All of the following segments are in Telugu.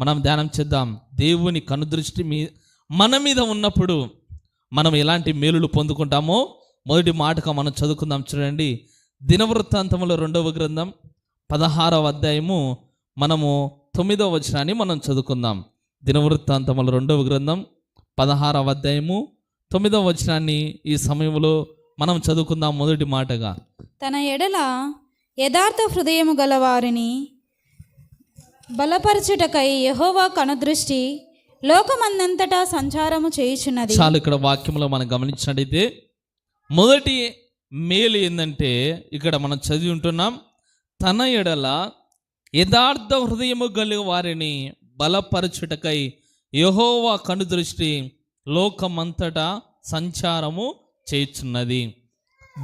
మనం ధ్యానం చేద్దాం. దేవుని కనుదృష్టి మన మీద ఉన్నప్పుడు మనం ఎలాంటి మేలులు పొందుకుంటామో మొదటి మాటగా మనం చదువుకుందాం. చూడండి, దినవృత్తాంతముల 2వ గ్రంథం 16వ అధ్యాయము మనము 9వ వచనాన్ని మనం చదువుకుందాం. దినవృత్తాంతముల 2వ గ్రంథం 16వ అధ్యాయము 9వ వచనాన్ని ఈ సమయంలో మనం చదువుకుందాం. మొదటి మాటగా, తన ఎడల యథార్థ హృదయము గల వారిని బలపరచుటకై యెహోవా కనుదృష్టి లోకమందంతటా సంచారము చేయుచున్నది. చాలు. ఇక్కడ వాక్యంలో మనం గమనించినట్టయితే మొదటి మేలు ఏంటంటే, ఇక్కడ మనం చదివి ఉంటున్నాం, తన ఎడల యథార్థ హృదయము గల వారిని బలపరచుటకై యెహోవా కనుదృష్టి లోకమంతటా సంచారము చేయుచున్నది.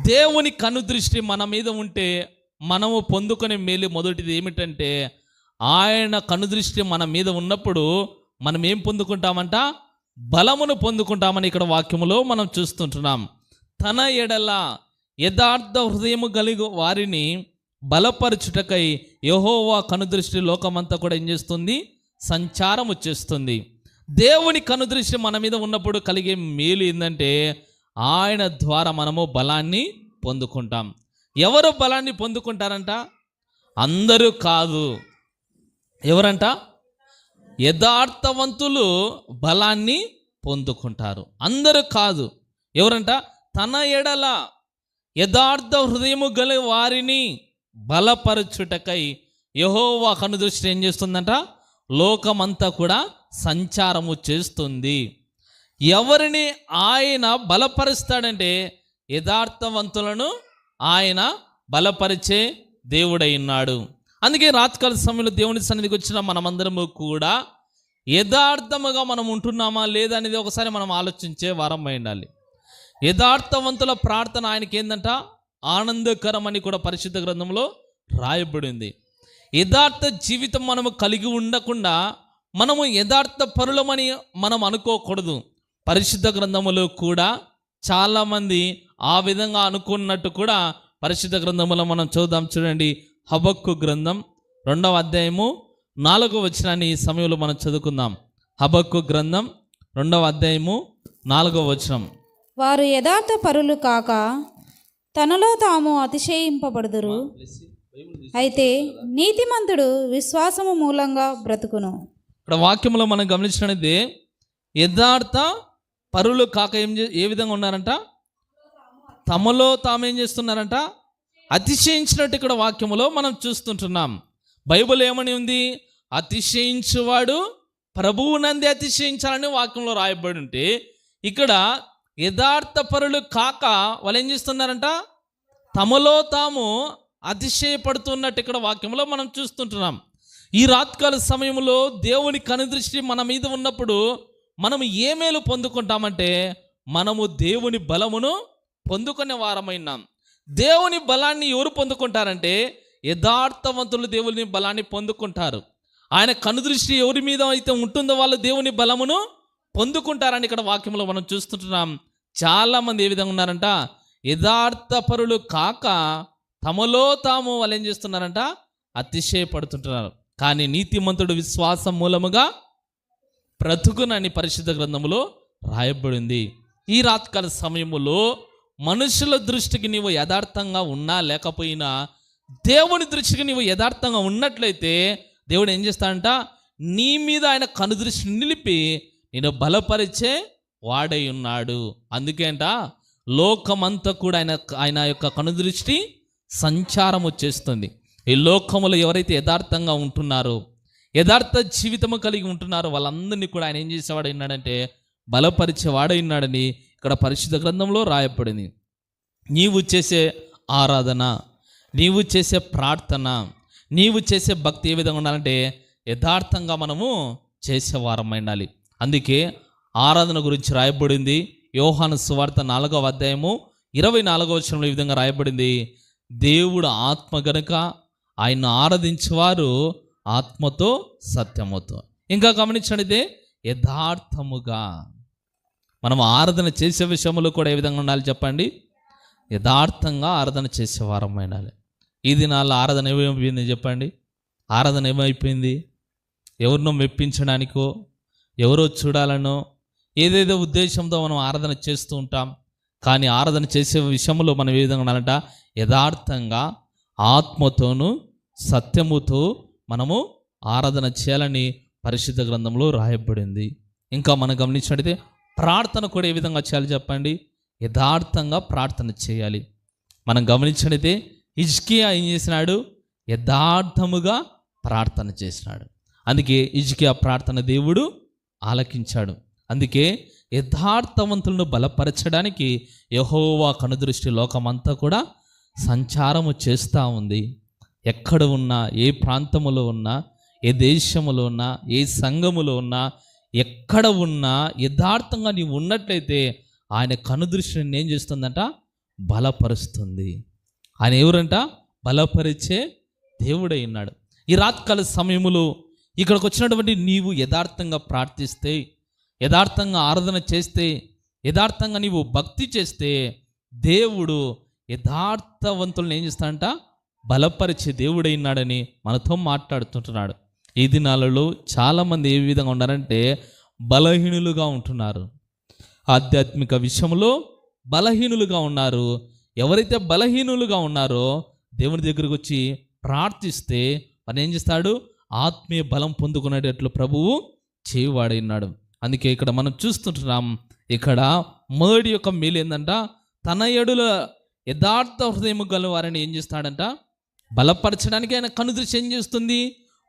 దేవుని కనుదృష్టి మన మీద ఉంటే మనము పొందుకునే మేలు మొదటిది ఏమిటంటే, ఆయన కనుదృష్టి మన మీద ఉన్నప్పుడు మనం ఏం పొందుకుంటామంట? బలమును పొందుకుంటామని ఇక్కడ వాక్యములో మనం చూస్తుంటున్నాం. తన ఎడల యథార్థ హృదయము కలిగి వారిని బలపరచుటకై యెహోవా కనుదృష్టి లోకమంతా కూడా ఏం చేస్తుంది? సంచారము చేస్తుంది. దేవుని కనుదృష్టి మన మీద ఉన్నప్పుడు కలిగే మేలు ఏంటంటే, ఆయన ద్వారా మనము బలాన్ని పొందుకుంటాం. ఎవరు బలాన్ని పొందుకుంటారంట? అందరూ కాదు. ఎవరంట? యథార్థవంతులు బలాన్ని పొందుకుంటారు. అందరూ కాదు. ఎవరంట? తన ఎడల యథార్థ హృదయము గల వారిని బలపరచుటకై యెహోవా కనుదృష్టి ఏం చేస్తుందంట? లోకమంతా కూడా సంచారము చేస్తుంది. ఎవరిని ఆయన బలపరుస్తాడంటే, యథార్థవంతులను ఆయన బలపరిచే దేవుడై ఉన్నాడు. అందుకే రాత్రికాల సమయంలో దేవుని సన్నిధికి వచ్చిన మనమందరము కూడా యథార్థముగా మనం ఉంటున్నామా లేదా అనేది ఒకసారి మనం ఆలోచించే వారం ఉండాలి. యథార్థవంతుల ప్రార్థన ఆయనకి ఏందంట? ఆనందకరం అని కూడా పరిశుద్ధ గ్రంథంలో రాయబడింది. యథార్థ జీవితం మనము కలిగి ఉండకుండా మనము యథార్థ పరులమని మనం అనుకోకూడదు. పరిశుద్ధ గ్రంథములో కూడా చాలామంది ఆ విధంగా అనుకున్నట్టు కూడా పరిశుద్ధ గ్రంథములో మనం చూద్దాం. చూడండి, హబక్కు గ్రంథం 2వ అధ్యాయము 4వ వచనాన్ని ఈ సమయంలో మనం చదువుకుందాం. హబక్కు గ్రంథం 2వ అధ్యాయము 4వ వచనం. వారు యథార్థ పరులు కాక తనలో తాము అతిశయింపబడుదురు, అయితే నీతిమంతుడు విశ్వాసము మూలంగా బ్రతుకును. ఇక్కడ వాక్యంలో మనం గమనించినది, యథార్థ పరులు కాక ఏ విధంగా ఉన్నారంట? తమలో తాము ఏం చేస్తున్నారంట? అతిశయించినట్టు ఇక్కడ వాక్యములో మనం చూస్తుంటున్నాం. బైబిల్ ఏమని ఉంది? అతిశయించువాడు ప్రభువునందే అతిశయించాలని వాక్యంలో రాయబడి ఉంటే, ఇక్కడ యథార్థ పరులు కాక వాళ్ళు ఏం చేస్తున్నారంట? తమలో తాము అతిశయపడుతున్నట్టు ఇక్కడ వాక్యంలో మనం చూస్తుంటున్నాం. ఈ రాత్రికాల సమయంలో దేవుని కనుదృష్టి మన మీద ఉన్నప్పుడు మనము ఏ మేలు పొందుకుంటామంటే, మనము దేవుని బలమును పొందుకునే వారమైనాం. దేవుని బలాన్ని ఎవరు పొందుకుంటారంటే, యథార్థవంతులు దేవుని బలాన్ని పొందుకుంటారు. ఆయన కనుదృష్టి ఎవరి మీద అయితే ఉంటుందో వాళ్ళు దేవుని బలమును పొందుకుంటారని ఇక్కడ వాక్యంలో మనం చూస్తుంటున్నాం. చాలామంది ఏ విధంగా ఉన్నారంట? యథార్థ పరులు కాక తమలో తాము వాళ్ళు ఏం చేస్తున్నారంట? అతిశయపడుతుంటున్నారు. కానీ నీతిమంతుడు విశ్వాసం మూలముగా బ్రతుకునని పరిశుద్ధ గ్రంథములో రాయబడింది. ఈ రాత్రికాల సమయములో మనుషుల దృష్టికి నీవు యథార్థంగా ఉన్నా లేకపోయినా, దేవుని దృష్టికి నీవు యథార్థంగా ఉన్నట్లయితే దేవుడు ఏం చేస్తాడంట? నీ మీద ఆయన కనుదృష్టి నిలిపి నేను బలపరిచే వాడై ఉన్నాడు. అందుకే అంట, లోకమంతా కూడా ఆయన యొక్క కనుదృష్టి సంచారము చేస్తుంది. ఈ లోకములో ఎవరైతే యథార్థంగా ఉంటున్నారో, యథార్థ జీవితము కలిగి ఉంటున్నారో వాళ్ళందరినీ కూడా ఆయన ఏం చేసేవాడై ఉన్నాడంటే బలపరిచేవాడై ఉన్నాడని ఇక్కడ పరిశుద్ధ గ్రంథంలో రాయబడింది. నీవు చేసే ఆరాధన, నీవు చేసే ప్రార్థన, నీవు చేసే భక్తి ఏ విధంగా ఉండాలంటే యథార్థంగా మనము చేసేవారం ఉండాలి. అందుకే ఆరాధన గురించి రాయబడింది. యోహాను సువార్త 4వ అధ్యాయము 24వ వచనంలో ఈ విధంగా రాయబడింది, దేవుడు ఆత్మ గనుక ఆయన ఆరాధించేవారు ఆత్మతో సత్యముతో. ఇంకా గమనించండి, యథార్థముగా మనం ఆరాధన చేసే విషయంలో కూడా ఏ విధంగా ఉండాలి చెప్పండి? యథార్థంగా ఆరాధన చేసేవారం ఉండాలి. ఈ దినాల్లో ఆరాధన ఏమైపోయింది చెప్పండి? ఆరాధన ఏమైపోయింది? ఎవరినో మెప్పించడానికో, ఎవరో చూడాలనో, ఏదేదో ఉద్దేశంతో మనం ఆరాధన చేస్తూ ఉంటాం. కానీ ఆరాధన చేసే విషయంలో మనం ఏ విధంగా ఉండాలంట? యథార్థంగా, ఆత్మతోనూ సత్యముతో మనము ఆరాధన చేయాలని పరిశుద్ధ గ్రంథంలో రాయబడింది. ఇంకా మనం గమనించినట్టయితే ప్రార్థన కూడా ఏ విధంగా చేయాలి చెప్పండి? యథార్థంగా ప్రార్థన చేయాలి. మనం గమనించినట్టయితే హిజ్కియా ఏం చేసినాడు? యథార్థముగా ప్రార్థన చేసినాడు. అందుకే హిజ్కియా ప్రార్థన దేవుడు ఆలకించాడు. అందుకే యథార్థవంతులను బలపరచడానికి యెహోవా కనుదృష్టి లోకమంతా కూడా సంచారము చేస్తూ ఉంది. ఎక్కడ ఉన్నా, ఏ ప్రాంతములో ఉన్నా, ఏ దేశములో ఉన్నా, ఏ సంఘములో ఉన్నా, ఎక్కడ ఉన్నా యథార్థంగా నీవు ఉన్నట్లయితే ఆయన కనుదృష్టిని ఏం చేస్తుందంట? బలపరుస్తుంది. ఆయన ఎవరంట? బలపరిచే దేవుడై ఉన్నాడు. ఈ రాత్రికాల సమయములో ఇక్కడికి వచ్చినటువంటి నీవు యథార్థంగా ప్రార్థిస్తే, యథార్థంగా ఆరాధన చేస్తే, యథార్థంగా నీవు భక్తి చేస్తే దేవుడు యథార్థవంతులను ఏం చేస్తాడంట? బలపరిచే దేవుడై ఉన్నాడని మనతో మాట్లాడుతుంటున్నాడు. ఈ దినాలలో చాలామంది ఏ విధంగా ఉన్నారంటే బలహీనులుగా ఉంటున్నారు. ఆధ్యాత్మిక విషయంలో బలహీనులుగా ఉన్నారు. ఎవరైతే బలహీనులుగా ఉన్నారో దేవుని దగ్గరకు వచ్చి ప్రార్థిస్తే వారు ఏం చేస్తాడు? ఆత్మీయ బలం పొందుకునేటట్లు ప్రభువు చేయువాడైనాడు. అందుకే ఇక్కడ మనం చూస్తుంటున్నాం, ఇక్కడ మొదటి యొక్క మేలు ఏంటంట? తన ఎడుల యథార్థ హృదయము గల వారిని ఏం చేస్తాడంట? బలపరచడానికి ఆయన కనుదృష్టి ఏం చేస్తుంది?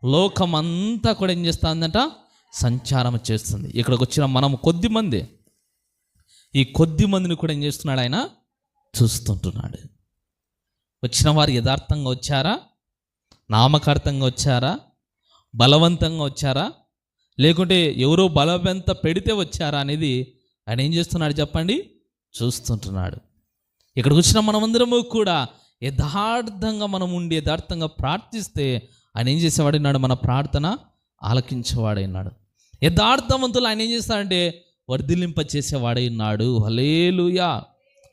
లోకమంతా కూడా ఏం చేస్తుందంట? సంచారం చేస్తుంది. ఇక్కడికి వచ్చిన మనం కొద్దిమంది, ఈ కొద్ది మందిని కూడా ఏం చేస్తున్నాడు? ఆయన చూస్తుంటున్నాడు. వచ్చిన వారు యథార్థంగా వచ్చారా? నామకార్థంగా వచ్చారా? బలవంతంగా వచ్చారా? లేకుంటే ఎవరో బలవంత పెడితే వచ్చారా అనేది ఆయన ఏం చేస్తున్నాడు చెప్పండి? చూస్తుంటున్నాడు. ఇక్కడికి వచ్చిన మనమందరము కూడా యథార్థంగా మనం ఉండి యథార్థంగా ప్రార్థిస్తే ఆయన ఏం చేసేవాడినాడు? మన ప్రార్థన ఆలకించేవాడైనాడు. యథార్థవంతులు ఆయన ఏం చేస్తాడంటే వర్ధిల్లింప చేసేవాడై ఉన్నాడు. హల్లెలూయా,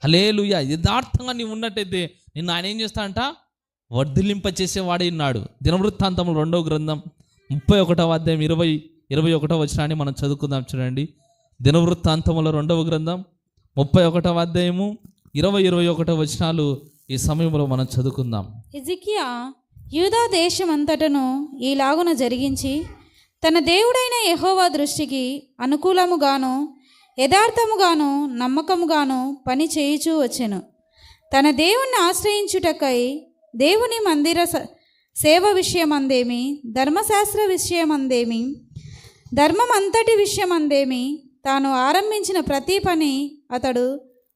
హల్లెలూయా. యథార్థంగా నీవు ఉన్నట్టయితే నిన్ను ఆయన ఏం చేస్తాడంట? వర్ధిల్లింప చేసేవాడై ఉన్నాడు. దినవృత్తాంతములు 2వ గ్రంథం 31వ అధ్యాయం 21వ వచనాన్ని మనం చదువుకుందాం. చూడండి, దినవృత్తాంతముల 2వ గ్రంథం 31వ అధ్యాయము 21వ వచనాలు ఈ సమయంలో మనం చదువుకుందాం. హిజ్కియా యూదా దేశమంతటను ఈలాగున జరిగించి తన దేవుడైన యెహోవా దృష్టికి అనుకూలముగాను యథార్థముగాను నమ్మకముగాను పని చేయుచూ వచ్చెను. తన దేవుణ్ణి ఆశ్రయించుటకై దేవుని మందిర సేవ విషయమందేమి, ధర్మశాస్త్ర విషయమందేమి, ధర్మమంతటి విషయమందేమి తాను ఆరంభించిన ప్రతి పని అతడు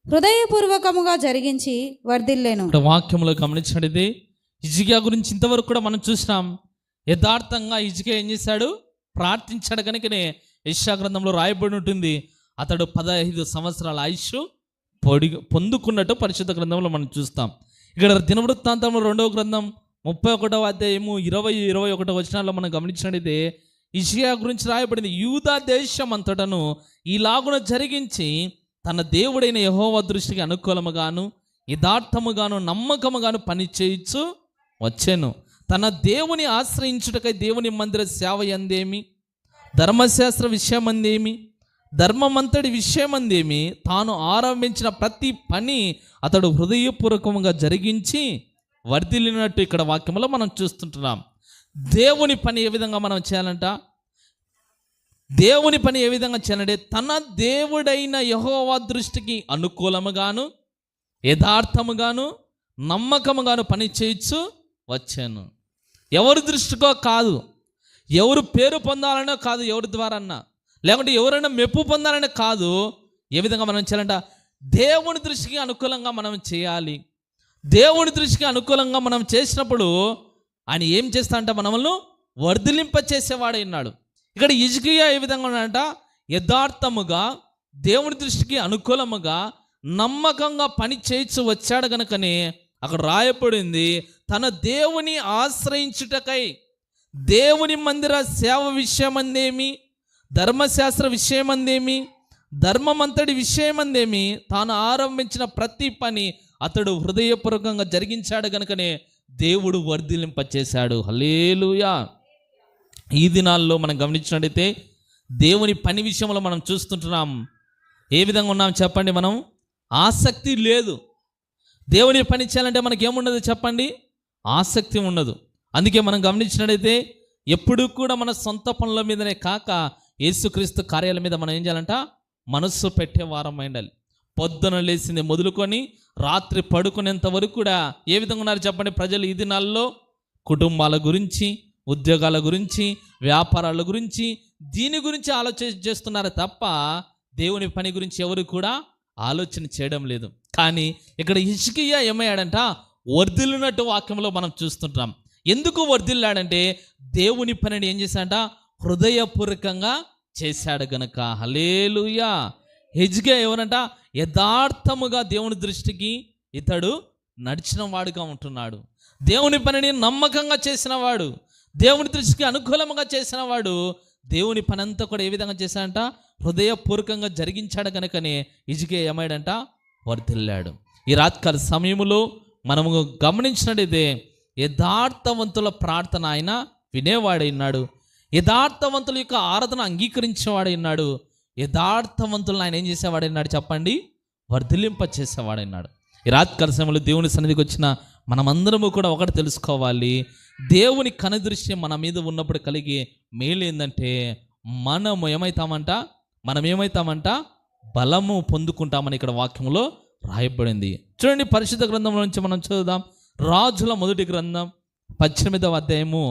హృదయపూర్వకముగా జరిగించి వర్ధిల్లెను. వాక్యంలో గమనించండి, హిజ్కియా గురించి ఇంతవరకు కూడా మనం చూసినాం. యథార్థంగా హిజ్కియా ఏం చేశాడు? ప్రార్థించాడు. కనుకనే యెషయా గ్రంథంలో రాయబడి ఉంటుంది, అతడు 15 సంవత్సరాల ఆయుష్ పొందుకున్నట్టు పరిశుద్ధ గ్రంథంలో మనం చూస్తాం. ఇక్కడ దినవృత్తాంతంలో 2వ గ్రంథం 31వ అధ్యాయము 20-21 వచనాల్లో మనం గమనించినట్లయితే హిజ్కియా గురించి రాయబడింది, యూదా దేశం అంతటను ఈలాగున జరిగించి తన దేవుడైన యెహోవా దృష్టికి అనుకూలముగాను యథార్థముగాను నమ్మకముగాను పని చేయించు వచ్చాను. తన దేవుని ఆశ్రయించుటకై దేవుని మందిర సేవ అందేమి, ధర్మశాస్త్ర విషయమందేమి, ధర్మమంతటి విషయమందేమి తాను ఆరంభించిన ప్రతి పని అతడు హృదయపూర్వకంగా జరిగించి వర్ధిల్లినట్టు ఇక్కడ వాక్యంలో మనం చూస్తుంటున్నాం. దేవుని పని ఏ విధంగా మనం చేయాలంట? దేవుని పని ఏ విధంగా చేయాలంటే తన దేవుడైన యెహోవా దృష్టికి అనుకూలముగాను యథార్థముగాను నమ్మకముగాను పని చేయొచ్చు వచ్చాను. ఎవరి దృష్టికో కాదు, ఎవరు పేరు పొందాలనో కాదు, ఎవరి ద్వారా అన్నా, లేకుంటే ఎవరైనా మెప్పు పొందాలనే కాదు. ఏ విధంగా మనం చేయాలంట? దేవుని దృష్టికి అనుకూలంగా మనం చేయాలి. దేవుని దృష్టికి అనుకూలంగా మనం చేసినప్పుడు ఆయన ఏం చేస్తా అంటే మనల్ని వర్ధిలింప చేసేవాడై ఉన్నాడు. ఇక్కడ హిజ్కియా ఏ విధంగా ఉన్నాడంట? యథార్థముగా దేవుని దృష్టికి అనుకూలముగా నమ్మకంగా పని చేయొచ్చు వచ్చాడు. కనుకనే అక్కడ రాయబడింది, తన దేవుని ఆశ్రయించుటకై దేవుని మందిర సేవ విషయమందేమి, ధర్మశాస్త్ర విషయమందేమి, ధర్మమంతటి విషయమందేమి తాను ఆరంభించిన ప్రతి పని అతడు హృదయపూర్వకంగా జరిగించాడు. కనుకనే దేవుడు వర్ధిలింప చేశాడు. హల్లెలూయా. ఈ దినాల్లో మనం గమనించినట్టయితే దేవుని పని విషయంలో మనం చూస్తుంటున్నాం. ఏ విధంగా ఉన్నాం చెప్పండి? మనం ఆసక్తి లేదు. దేవుని పని చేయాలంటే మనకి ఏముండదు చెప్పండి? ఆసక్తి ఉండదు. అందుకే మనం గమనించినట్టయితే ఎప్పుడూ కూడా మన సొంత పనుల మీదనే కాక యేసుక్రీస్తు కార్యాల మీద మనం ఏం చేయాలంట? మనస్సు పెట్టే వారం ఉండాలి. పొద్దున లేచింది మొదలుకొని రాత్రి పడుకునేంత వరకు కూడా ఏ విధంగా ఉన్నారు చెప్పండి ప్రజలు ఈ దినాల్లో? కుటుంబాల గురించి, ఉద్యోగాల గురించి, వ్యాపారాల గురించి, దీని గురించి ఆలోచన చేస్తున్నారు తప్ప దేవుని పని గురించి ఎవరు కూడా ఆలోచన చేయడం లేదు. కానీ ఇక్కడ హిజ్కియా ఏమయ్యాడంట? వర్ధిల్లినట్టు వాక్యంలో మనం చూస్తుంటాం. ఎందుకు వర్ధిల్లాడంటే దేవుని పనిని ఏం చేశాడంట? హృదయపూర్వకంగా చేశాడు గనక. హల్లెలూయా. హిజ్కియా ఎవరంట? యథార్థముగా దేవుని దృష్టికి ఇతడు నడిచిన వాడుగా ఉంటున్నాడు. దేవుని పనిని నమ్మకంగా చేసిన వాడు, దేవుని దృష్టికి అనుకూలంగా చేసిన వాడు దేవుని పని అంతా కూడా ఏ విధంగా చేశాడంట? హృదయపూర్వకంగా జరిగించాడు కనుకనే హిజ్కియా ఏమాడంట? వర్ధిల్లాడు. ఈ రాత్రికాల సమయంలో మనము గమనించినట్టయితే యథార్థవంతుల ప్రార్థన ఆయన వినేవాడైనాడు. యథార్థవంతుల యొక్క ఆరాధన అంగీకరించేవాడైనాడు. యథార్థవంతులను ఆయన ఏం చేసేవాడైనాడు చెప్పండి? వర్ధిలింప చేసేవాడైనాడు. ఈ రాత్రికాల సమయంలో దేవుని సన్నిధికి వచ్చిన మనమందరము కూడా ఒకటి తెలుసుకోవాలి. దేవుని కనుదృష్టి మన మీద ఉన్నప్పుడు కలిగే మేలు ఏంటంటే మనం ఏమవుతామంట? బలము పొందుకుంటామని ఇక్కడ వాక్యంలో రాయబడింది. చూడండి, పరిశుద్ధ గ్రంథంలో నుంచి మనం చదువుదాం. రాజుల మొదటి గ్రంథం 18వ అధ్యాయము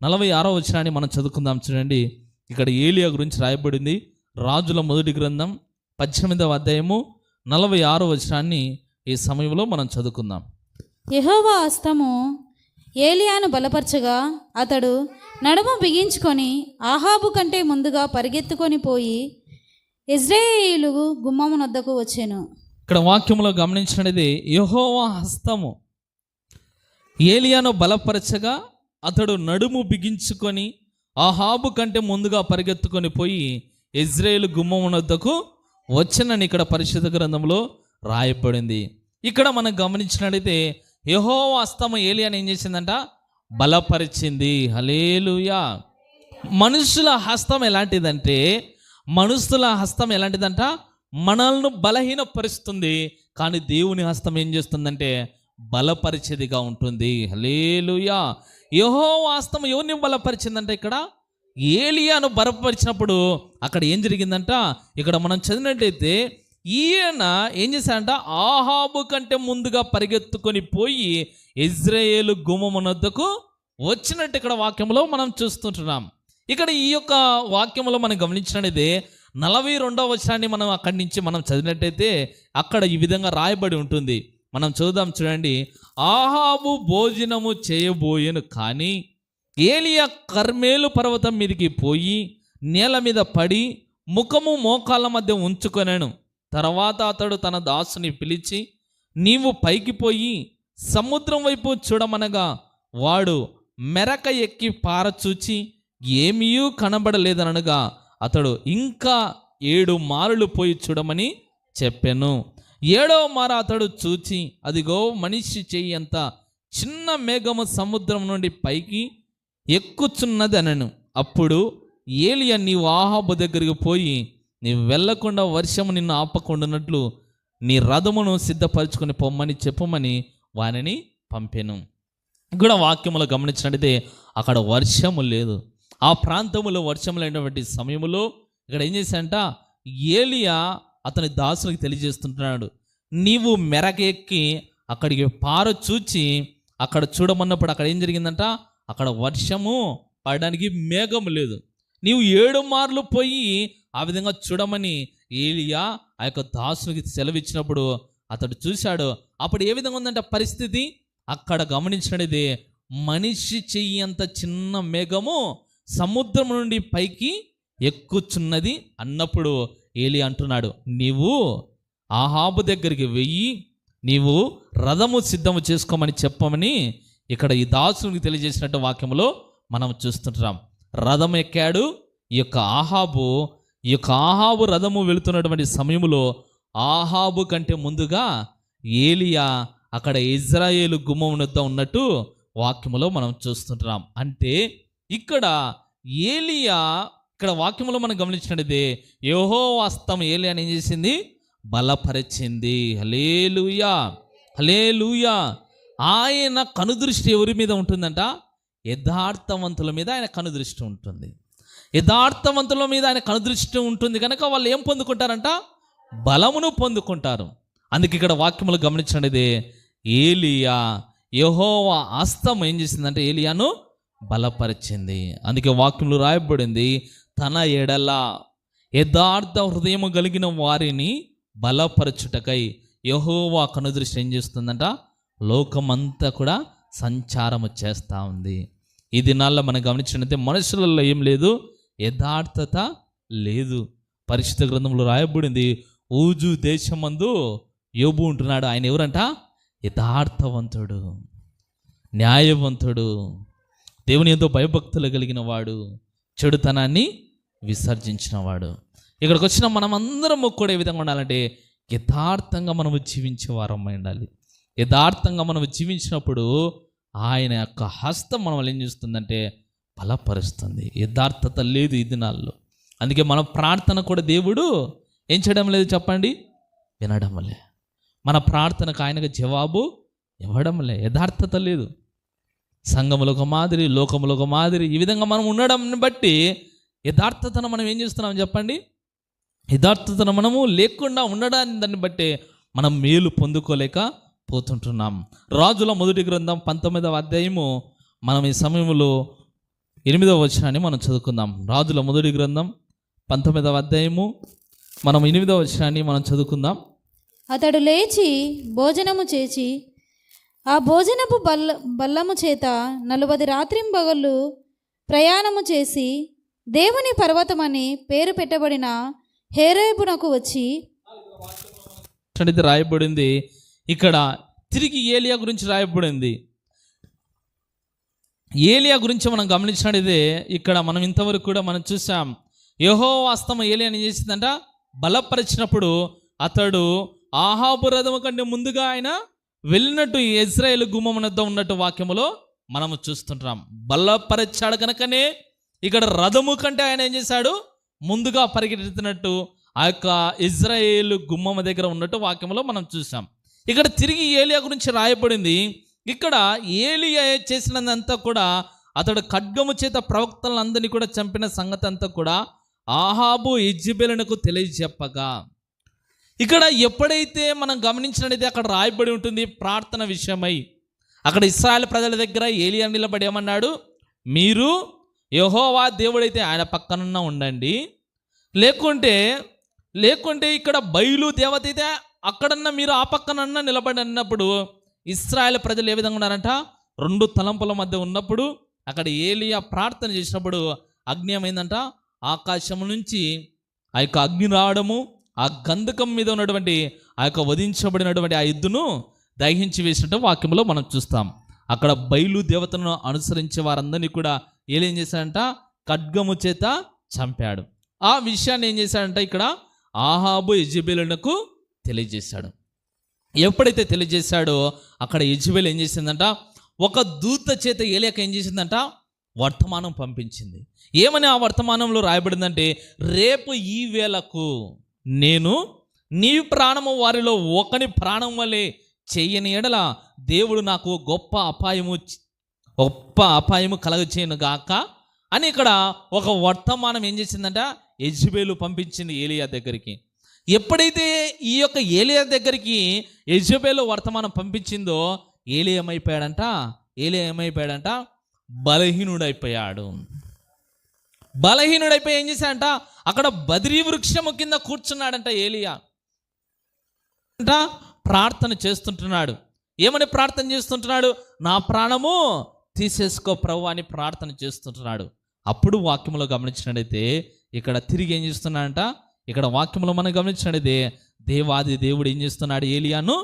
46వ వచనాన్ని మనం చదువుకుందాం. చూడండి, ఇక్కడ ఏలియా గురించి రాయబడింది. రాజుల మొదటి గ్రంథం 18వ అధ్యాయము 46వ వచనాన్ని ఈ సమయంలో మనం చదువుకుందాం. యెహోవా హస్తము ఏలియాను బలపరచగా అతడు నడుము బిగించుకొని ఆహాబు కంటే ముందుగా పరిగెత్తుకొని పోయి ఇజ్రాయేలు గుమ్మమునొద్దకు వచ్చెను. ఇక్కడ వాక్యంలో గమనించినది యెహోవా హస్తము ఏలియాను బలపరచగా అతడు నడుము బిగించుకొని ఆహాబు కంటే ముందుగా పరిగెత్తుకొని పోయి ఇజ్రాయేలు గుమ్మమునొద్దకు వచ్చెనని ఇక్కడ పరిశుద్ధ గ్రంథంలో రాయబడింది. ఇక్కడ మనం గమనించినట్లయితే యెహోవా హస్తము ఏలియాను ఏం చేసిందంట? బలపరిచింది. హల్లెలూయా. మనుషుల హస్తం ఎలాంటిదంట? మనల్ని బలహీనపరుస్తుంది. కానీ దేవుని హస్తం ఏం చేస్తుందంటే బలపరిచేదిగా ఉంటుంది. హల్లెలూయా. యెహోవా హస్తం ఎవరిని బలపరిచిందంట? ఇక్కడ ఏలియాను బలపరిచినప్పుడు అక్కడ ఏం జరిగిందంట? ఇక్కడ మనం చదివినట్లయితే ఈయన ఏం చేశాడంట? ఆహాబు కంటే ముందుగా పరిగెత్తుకొని పోయి ఇజ్రాయేలు గుమ్మమునొద్దకు వచ్చినట్టు ఇక్కడ వాక్యంలో మనం చూస్తుంటున్నాం. ఇక్కడ ఈ యొక్క వాక్యంలో మనం గమనించినట్లయితే 42వ వచనాన్ని మనం అక్కడి నుంచి మనం చదివినట్టయితే అక్కడ ఈ విధంగా రాయబడి ఉంటుంది. మనం చూద్దాం. చూడండి, ఆహాబు భోజనము చేయబోయెను, కానీ ఏలియా కర్మేలు పర్వతం మీదకి పోయి నేల మీద పడి ముఖము మోకాళ్ళ మధ్య ఉంచుకొనెను. తర్వాత అతడు తన దాసుని పిలిచి, నీవు పైకి పోయి సముద్రం వైపు చూడమనగా వాడు మెరక ఎక్కి పారచూచి ఏమీ కనబడలేదనగా అతడు ఇంకా 7 మారులు పోయి చూడమని చెప్పెను. 7వ మార అతడు చూచి, అదిగో మనిషి చెయ్యి అంత చిన్న మేఘము సముద్రం నుండి పైకి ఎక్కుచున్నది అనెను. అప్పుడు ఏలియా, నీవు ఆహాబు దగ్గరికి పోయి నీవు వెళ్లకుండా వర్షము నిన్ను ఆపకుండానట్లు నీ రథమును సిద్ధపరచుకొని పొమ్మని చెప్పమని వానిని పంపెను. కూడా వాక్యములో గమనించినట్టయితే అక్కడ వర్షము లేదు. ఆ ప్రాంతంలో వర్షం లేనటువంటి సమయంలో ఇక్కడ ఏం చేశాడంట? ఏలియా అతని దాసులకు తెలియజేస్తుంటున్నాడు, నీవు మెరకెక్కి అక్కడికి చూచి అక్కడ చూడమన్నప్పుడు అక్కడ ఏం జరిగిందంట? అక్కడ వర్షము పడడానికి మేఘం లేదు. నీవు 7 మార్లు పోయి ఆ విధంగా చూడమని ఏలియా ఆ యొక్క దాసునికి సెలవిచ్చినప్పుడు అతడు చూశాడు. అప్పుడు ఏ విధంగా ఉందంటే పరిస్థితి? అక్కడ గమనించినది మనిషి చెయ్యి అంత చిన్న మేఘము సముద్రం నుండి పైకి ఎక్కుచున్నది అన్నప్పుడు ఏలియా అంటున్నాడు, నీవు ఆహాబు దగ్గరికి వెయ్యి నీవు రథము సిద్ధము చేసుకోమని చెప్పమని ఇక్కడ ఈ దాసునికి తెలియజేసినట్టు వాక్యంలో మనం చూస్తుంటాం. రథం ఎక్కాడు ఈ యొక్క ఆహాబు రథము వెళుతున్నటువంటి సమయంలో ఆహాబు కంటే ముందుగా ఏలియా అక్కడ ఇజ్రాయేలు గుమ్మం వద్ద ఉన్నట్టు వాక్యములో మనం చూస్తుంటున్నాం. అంటే ఇక్కడ ఏలియా ఇక్కడ వాక్యంలో మనం గమనించినట్టయితే యెహోవా హస్తం ఏలియాని ఏం చేసింది? బలపరిచింది. హల్లెలూయా, హల్లెలూయా. ఆయన కనుదృష్టి ఎవరి మీద ఉంటుందంట? యథార్థవంతుల మీద ఆయన కనుదృష్టి ఉంటుంది. యథార్థవంతుల మీద ఆయన కనుదృష్టి ఉంటుంది కనుక వాళ్ళు ఏం పొందుకుంటారంట? బలమును పొందుకుంటారు. అందుకే ఇక్కడ వాక్యములు గమనించండి, ఏలియా యెహోవా హస్తం ఏం చేసిందంటే ఏలియాను బలపరిచింది. అందుకే వాక్యంలో రాయబడింది, తన ఎడల యథార్థ హృదయము కలిగిన వారిని బలపరచుటకై యెహోవా కనుదృష్టి ఏం చేస్తుందంట? లోకమంతా కూడా సంచారము చేస్తూ ఉంది. ఈ దినాల్లో మనం గమనించినట్లయితే మనుషులలో ఏం లేదు, యథార్థత లేదు. పరిశుద్ధ గ్రంథంలో రాయబడింది, ఊజు దేశమందు యోబు ఉంటున్నాడు. ఆయన ఎవరంట? యథార్థవంతుడు, న్యాయవంతుడు, దేవుని ఎంతో భయభక్తులు కలిగిన వాడు, చెడుతనాన్ని విసర్జించిన వాడు. ఇక్కడికి వచ్చిన మనం అందరం కూడా ఏ విధంగా ఉండాలంటే యథార్థంగా మనము జీవించే వారమై ఉండాలి. యథార్థంగా మనం జీవించినప్పుడు ఆయన యొక్క హస్తం మనం ఏం చేస్తుందంటే బలపరుస్తుంది. యథార్థత లేదు ఈ దినాల్లో. అందుకే మన ప్రార్థన కూడా దేవుడు ఏం చేయడం లేదు చెప్పండి? వినడం లే. మన ప్రార్థనకు ఆయనకు జవాబు ఇవ్వడం లే. యథార్థత లేదు. సంఘములో ఒక మాదిరి, లోకములో ఒక మాదిరి, ఈ విధంగా మనం ఉండడం బట్టి యథార్థతను మనం ఏం చేస్తున్నాం చెప్పండి? యథార్థతను మనము లేకుండా ఉండడాన్ని దాన్ని బట్టి మనం మేలు పొందుకోలేక పోతుంటున్నాం. రాజుల మొదటి గ్రంథం 19వ అధ్యాయము మనం ఈ సమయంలో 8వ వచనాన్ని మనం చదువుకుందాం. రాజుల మొదటి గ్రంథం 19వ అధ్యాయము మనం 8వ వచనాన్ని మనం చదువుకుందాం. అతడు లేచి భోజనము చేసి ఆ భోజనపు బల్లము చేత 40 రాత్రింబగళ్ళు ప్రయాణము చేసి దేవుని పర్వతమని పేరు పెట్టబడిన హోరేబునకు వచ్చి రాయబడింది. ఇక్కడ తిరిగి ఏలియా గురించి రాయబడింది. ఏలియా గురించి మనం గమనించినట్లయితే ఇక్కడ మనం ఇంతవరకు కూడా మనం చూసాం, యెహోవా హస్తం ఏలియాని చేసిందంట బలపరిచినప్పుడు అతడు ఆహాబు రథము కంటే ముందుగా ఆయన వెళ్ళినట్టు ఇజ్రాయేలు గుమ్మం వద్ద ఉన్నట్టు వాక్యములో మనము చూస్తుంటాం. బలపరిచాడు కనుకనే ఇక్కడ రథము కంటే ఆయన ఏం చేశాడు? ముందుగా పరిగెత్తుతున్నట్టు ఆ యొక్క ఇజ్రాయేలు గుమ్మం దగ్గర ఉన్నట్టు వాక్యములో మనం చూసాం. ఇక్కడ తిరిగి ఏలియా గురించి రాయబడింది. ఇక్కడ ఏలియా చేసినంతా కూడా అతడు ఖడ్గము చేత ప్రవక్తలందరినీ కూడా చంపిన సంగతి అంతా కూడా ఆహాబు యెజెబెలునకు తెలియజెప్పగా, ఇక్కడ ఎప్పుడైతే మనం గమనించినట్లయితే అక్కడ రాయబడి ఉంటుంది ప్రార్థన విషయమై. అక్కడ ఇశ్రాయేలు ప్రజల దగ్గర ఏలియా నిలబడి ఏమన్నాడు? మీరు యెహోవా దేవుడైతే ఆయన పక్కనన్నా ఉండండి, లేకుంటే ఇక్కడ బయలు దేవత అయితే అక్కడన్నా మీరు ఆ పక్కనన్నా నిలబడి అన్నప్పుడు ఇశ్రాయేలు ప్రజలు ఏ విధంగా ఉన్నారంట? 2 తలంపుల మధ్య ఉన్నప్పుడు అక్కడ ఏలియా ప్రార్థన చేసినప్పుడు అగ్ని ఏమైందంట? ఆకాశం నుంచి ఆ యొక్క అగ్ని రావడము, ఆ గంధకం మీద ఉన్నటువంటి ఆ యొక్క వధించబడినటువంటి ఆ ఎద్దును దహించి వేసినట్టు వాక్యంలో మనం చూస్తాం. అక్కడ బయలు దేవతను అనుసరించే వారందరినీ కూడా ఏం చేశాడంట? ఖడ్గము చేత చంపాడు. ఆ విషయాన్ని ఏం చేశాడంట? ఇక్కడ ఆహాబు యెజెబెలునకు తెలియజేశాడు. ఎప్పుడైతే తెలియజేశాడో అక్కడ యెజెబెలు ఏం చేసిందంట? ఒక దూత చేత ఏలియాకు ఏం చేసిందంట? వర్తమానం పంపించింది. ఏమని ఆ వర్తమానంలో రాయబడిందంటే, రేపు ఈ వేళకు నేను నీ ప్రాణము వారిలో ఒకని ప్రాణం వలె చెయ్యని ఎడల దేవుడు నాకు గొప్ప అపాయము కలగచేయను గాక అని ఇక్కడ ఒక వర్తమానం ఏం చేసిందంట? యెజెబెలు పంపించింది ఏలియా దగ్గరికి. ఎప్పుడైతే ఈ యొక్క ఏలియా దగ్గరికి యెజెబెలు వర్తమానం పంపించిందో ఏలియా ఏమైపోయాడంట? బలహీనుడైపోయాడు. బలహీనుడైపోయి ఏం చేశాడంట? అక్కడ బద్రీ వృక్షము కింద కూర్చున్నాడంట ఏలియా. ప్రార్థన చేస్తుంటున్నాడు. ఏమని ప్రార్థన చేస్తుంటున్నాడు? నా ప్రాణము తీసేసుకో ప్రభు అని ప్రార్థన చేస్తుంటున్నాడు. అప్పుడు వాక్యంలో గమనించినట్టయితే ఇక్కడ తిరిగి ఏం చేస్తున్నాడంట? ఇక్కడ వాక్యంలో మనం గమనించినట్టయితే దేవాది దేవుడు ఏం చేస్తున్నాడు? ఏలియాను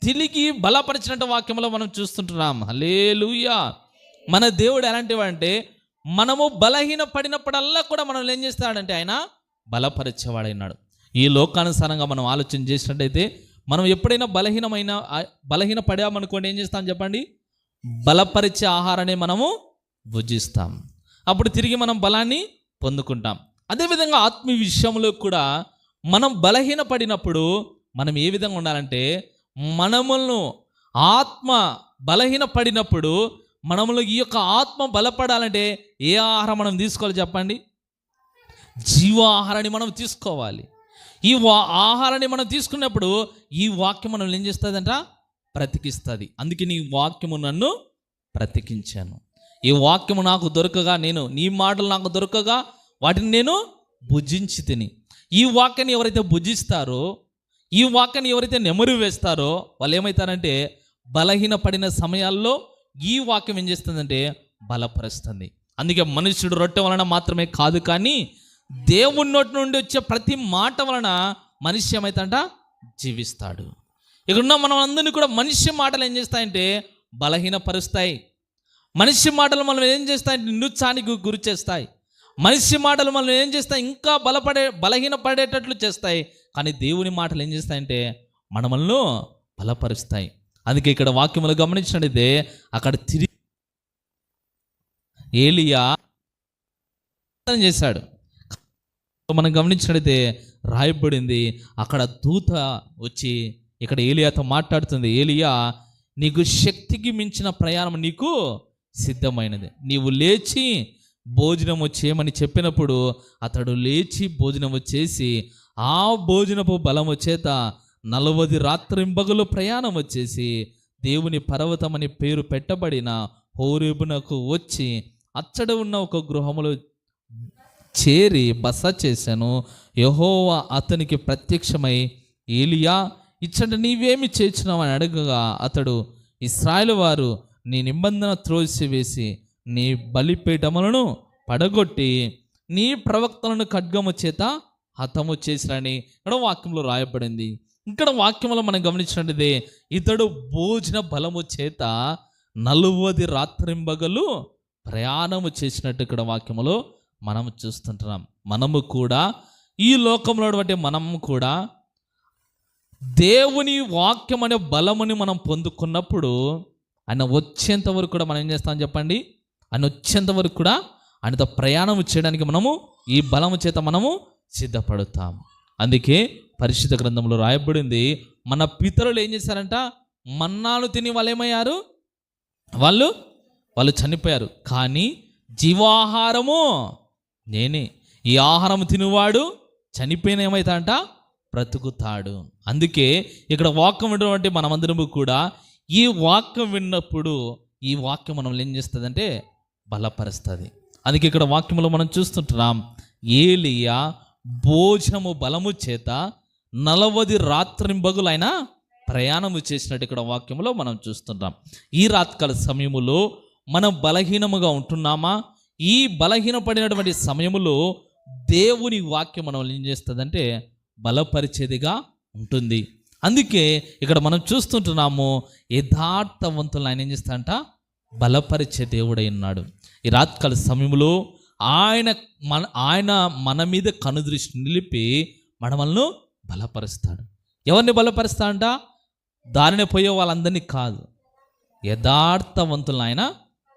తిరిగి బలపరిచినట్టు వాక్యంలో మనం చూస్తుంటున్నాం. హల్లెలూయా. మన దేవుడు ఎలాంటివాడంటే మనము బలహీన పడినప్పుడల్లా కూడా మనం ఏం చేస్తాడంటే ఆయన బలపరిచేవాడైనాడు. ఈ లోకానుసారంగా మనం ఆలోచన చేసినట్టయితే మనం ఎప్పుడైనా బలహీన పడామనుకోండి ఏం చేస్తాం చెప్పండి? బలపరిచే ఆహారాన్ని మనము భుజిస్తాం. అప్పుడు తిరిగి మనం బలాన్ని పొందుకుంటాం. అదేవిధంగా ఆత్మీయ విషయంలో కూడా మనం బలహీనపడినప్పుడు మనం ఏ విధంగా ఉండాలంటే, మనములను ఆత్మ బలహీనపడినప్పుడు మనములో ఈ యొక్క ఆత్మ బలపడాలంటే ఏ ఆహారం మనం తీసుకోవాలి చెప్పండి? జీవాహారాన్ని మనం తీసుకోవాలి. ఈ ఆహారాన్ని మనం తీసుకున్నప్పుడు ఈ వాక్యం మనం ఏం చేస్తుందంట? బ్రతికిస్తుంది. అందుకే నీ వాక్యము నన్ను బ్రతికించాను. ఈ వాక్యము నాకు దొరకగా, నేను నీ మాటలు నాకు దొరకగా వాటిని నేను భుజించి తిని. ఈ వాక్యాన్ని ఎవరైతే భుజిస్తారో, ఈ వాక్యాన్ని ఎవరైతే నెమరు వేస్తారో వాళ్ళు ఏమవుతారంటే, బలహీనపడిన సమయాల్లో ఈ వాక్యం ఏం చేస్తుందంటే బలపరుస్తుంది. అందుకే మనుష్యుడు రొట్టె వలన మాత్రమే కాదు, కానీ దేవుని నోటి నుండి వచ్చే ప్రతి మాట వలన మనిషి ఏమైతుందంట? జీవిస్తాడు. ఇక్కడున్న మనం అందరినీ కూడా మనిషి మాటలు ఏం చేస్తాయంటే బలహీనపరుస్తాయి. మనిషి మాటలు మనం ఏం చేస్తాయంటే నిరుత్సాహానికి గురి చేస్తాయి. మనిషి మాటలు మనం ఏం చేస్తాయి? ఇంకా బలహీనపడేటట్లు చేస్తాయి. కానీ దేవుని మాటలు ఏం చేస్తాయంటే మనల్ని బలపరుస్తాయి. అందుకే ఇక్కడ వాక్యములు గమనించినట్లయితే అక్కడ తిరిగి ఏలియా చేశాడు. మనం గమనించినట్లయితే రాయబడింది, అక్కడ దూత వచ్చి ఇక్కడ ఏలియాతో మాట్లాడుతుంది. ఏలియా, నీకు శక్తికి మించిన ప్రయాణం నీకు సిద్ధమైనది, నీవు లేచి భోజనము చేయమని చెప్పినప్పుడు అతడు లేచి భోజనము చేసి ఆ భోజనపు బలము చేత 40 రాత్రింబగలు ప్రయాణం వచ్చేసి దేవుని పర్వతమని పేరు పెట్టబడిన హోరేబునకు వచ్చి అచ్చడ ఉన్న ఒక గృహములో చేరి బస చేశాను. యెహోవా అతనికి ప్రత్యక్షమై, ఏలియా, ఇచ్చట నీవేమి చేర్చున్నావు అని అడగగా అతడు, ఇశ్రాయేలు వారు నీ నిబంధన త్రోసివేసి నీ బలిపీఠములను పడగొట్టి నీ ప్రవక్తలను ఖడ్గము చేత హతము చేసిరని ఇక్కడ వాక్యంలో రాయబడింది. ఇక్కడ వాక్యంలో మనం గమనించినట్లయితే ఇతడు భోజన బలము చేత 40 రాత్రింబగలు ప్రయాణము చేసినట్టు ఇక్కడ వాక్యములో మనము చూస్తుంటున్నాం. మనము కూడా ఈ లోకంలో బట్టి మనము కూడా దేవుని వాక్యం అనే బలముని మనం పొందుకున్నప్పుడు ఆయన వచ్చేంత వరకు కూడా మనం ఏం చేస్తామని చెప్పండి? ఆయన వచ్చేంత వరకు కూడా ఆయనతో ప్రయాణం చేయడానికి మనము ఈ బలము చేత మనము సిద్ధపడతాం. అందుకే పరిశుద్ధ గ్రంథంలో రాయబడింది, మన పితరులు ఏం చేశారంట? మన్నాను తిని వాళ్ళు ఏమయ్యారు? వాళ్ళు చనిపోయారు. కానీ జీవాహారము నేనే, ఈ ఆహారం తినువాడు చనిపోయిన ఏమవుతాడంట? బ్రతుకుతాడు. అందుకే ఇక్కడ వాక్యం విన్నటువంటి మనమందరము కూడా ఈ వాక్యం విన్నప్పుడు ఈ వాక్యం మనం ఏం చేస్తుందంటే బలపరుస్తుంది. అందుకే ఇక్కడ వాక్యంలో మనం చూస్తుంటున్నాం, ఏలియా భోజనము బలము చేత 40 రాత్రింబగలు ఆయన ప్రయాణము చేసినట్టు ఇక్కడ వాక్యంలో మనం చూస్తుంటాం. ఈ రాత్రికాల సమయములో మనం బలహీనముగా ఉంటున్నామా? ఈ బలహీనపడినటువంటి సమయములో దేవుని వాక్యం మనం ఏం చేస్తుందంటే బలపరిచేదిగా ఉంటుంది. అందుకే ఇక్కడ మనం చూస్తుంటున్నాము, యథార్థవంతులను ఆయన ఏం చేస్తాడంట? బలపరిచే దేవుడై ఉన్నాడు. ఈ రాత్రికాల సమయంలో ఆయన మన మీద కనుదృష్టి నిలిపి మనల్ని బలపరుస్తాడు. ఎవరిని బలపరుస్తాడంట? దారిని పోయే వాళ్ళందరినీ కాదు, యథార్థవంతులను ఆయన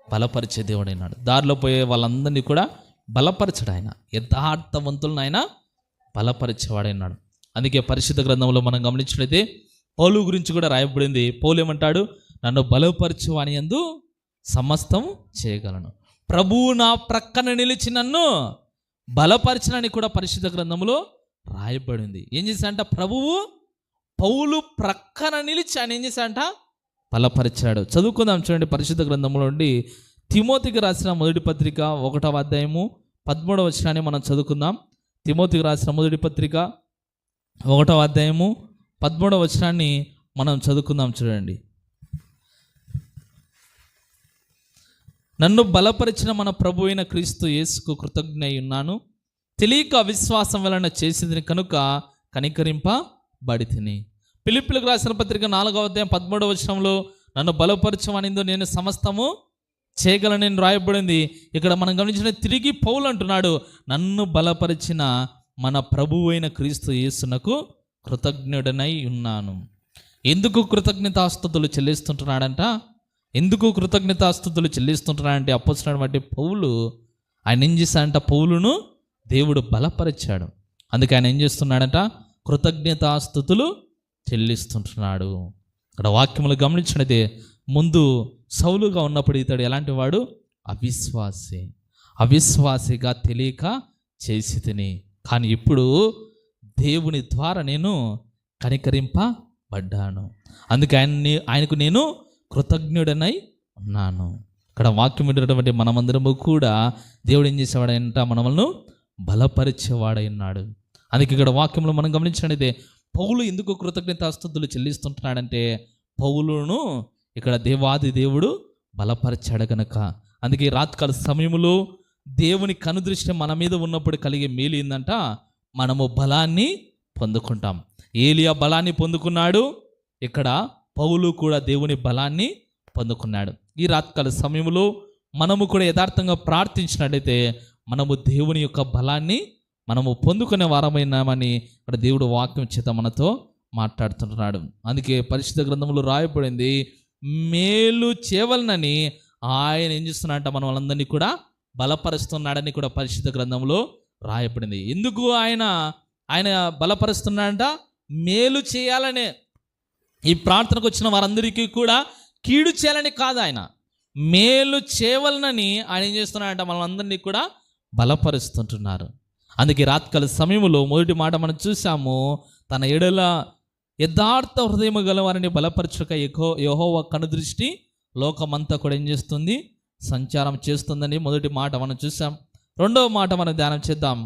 బలపరిచే దేవుడైనాడు. దారిలో పోయే వాళ్ళందరినీ కూడా బలపరచడు ఆయన, యథార్థవంతులను ఆయన బలపరిచేవాడైనాడు. అందుకే పరిశుద్ధ గ్రంథంలో మనం గమనించినట్లయితే పౌలు గురించి కూడా రాయబడింది. పౌలు ఏమంటాడు? నన్ను బలపరచువాని యందు సమస్తం చేయగలను. ప్రభువు నా ప్రక్కన నిలిచి నన్ను బలపరచనని కూడా పరిశుద్ధ గ్రంథంలో రాయబడింది. ఏం చేశాడంట? ప్రభువు పౌలు ప్రక్కన నిలిచి ఆయన ఏం చేశాడంట? బలపరిచాడు. చదువుకుందాం చూడండి, పరిశుద్ధ గ్రంథంలో నుండి తిమోతికి రాసిన మొదటి పత్రిక 1వ అధ్యాయము 13వ వచనాన్ని మనం చదువుకుందాం. తిమోతికి రాసిన మొదటి పత్రిక 1వ అధ్యాయము 13వ వచనాన్ని మనం చదువుకుందాం చూడండి. నన్ను బలపరిచిన మన ప్రభు అయిన క్రీస్తు యేసుకు కృతజ్ఞై ఉన్నాను. తెలియక అవిశ్వాసం వలన చేసింది కనుక కనికరింపబడితిని. ఫిలిప్పీయులకు రాసిన పత్రిక 4వ అధ్యాయం 13వ వచనంలో నన్ను బలపరచమనిందో నేను సమస్తము చేయగలనని రాయబడింది. ఇక్కడ మనం గమనించిన తిరిగి పౌలు అంటున్నాడు, నన్ను బలపరిచిన మన ప్రభువు అయిన క్రీస్తు యేసునకు కృతజ్ఞుడనై ఉన్నాను. ఎందుకు కృతజ్ఞతాస్తుతులు చెల్లిస్తుంటున్నాడంట? ఎందుకు కృతజ్ఞతాస్తుతులు చెల్లిస్తుంటున్నాడంటే అప్పొస్తున్నటువంటి పౌలు ఆయన ఏం చేశాడంట, పౌలును దేవుడు బలపరిచాడు. అందుకే ఆయన ఏం చేస్తున్నాడంట, కృతజ్ఞతాస్తుతులు చెల్లిస్తుంటున్నాడు. ఇక్కడ వాక్యములు గమనించినదే, ముందు సౌలుగా ఉన్నప్పుడు ఇతడు ఎలాంటి వాడు, అవిశ్వాసిగా తెలియక చేసి తిని, కానీ ఇప్పుడు దేవుని ద్వారా నేను కనికరింపబడ్డాను. అందుకే ఆయనకు నేను కృతజ్ఞుడనై ఉన్నాను. ఇక్కడ వాక్యం వింటున్నటువంటి మనమందరము కూడా దేవుడు ఏం చేసేవాడంట, మనల్ని బలపరిచేవాడై ఉన్నాడు. అందుకే ఇక్కడ వాక్యంలో మనం గమనించినట్లయితే పౌలు ఎందుకు కృతజ్ఞతాస్తుతులు చెల్లిస్తుంటున్నాడంటే, పౌలును ఇక్కడ దేవాది దేవుడు బలపరిచాడు కనుక. అందుకే రాత్రికాల సమయంలో దేవుని కనుదృష్టి మన మీద ఉన్నప్పుడు కలిగే మేలు ఏందంట, మనము బలాన్ని పొందుకుంటాం. ఏలియా బలాన్ని పొందుకున్నాడు, ఇక్కడ పౌలు కూడా దేవుని బలాన్ని పొందుకున్నాడు. ఈ రాత్రికాల సమయంలో మనము కూడా యథార్థంగా ప్రార్థించినట్లయితే మనము దేవుని యొక్క బలాన్ని మనము పొందుకునే వారమైనామని ఇక్కడ దేవుడు వాక్యం చేత మనతో మాట్లాడుతుంటున్నాడు. అందుకే పరిశుద్ధ గ్రంథంలో రాయబడింది, మేలు చేయవలనని ఆయన ఏం చేస్తున్నాడంట, మన వాళ్ళందరినీ కూడా బలపరుస్తున్నాడని కూడా పరిశుద్ధ గ్రంథంలో రాయబడింది. ఎందుకు ఆయన బలపరుస్తున్నాడంట, మేలు చేయాలనే. ఈ ప్రార్థనకు వచ్చిన వారందరికీ కూడా కీడు చేయాలని కాదు, ఆయన మేలు చేయవలనని ఆయన ఏం చేస్తున్నాడంట, మనల్ని కూడా బలపరుస్తుంటున్నారు. అందుకే రాత్రికాల సమయంలో మొదటి మాట మనం చూసాము, తన ఎడల యథార్థ హృదయము గల వారిని బలపరచుక యెహోవా కనుదృష్టి లోకమంతా కూడా ఏం చేస్తుంది, సంచారం చేస్తుందని మొదటి మాట మనం చూసాం. రెండవ మాట మనం ధ్యానం చేద్దాం.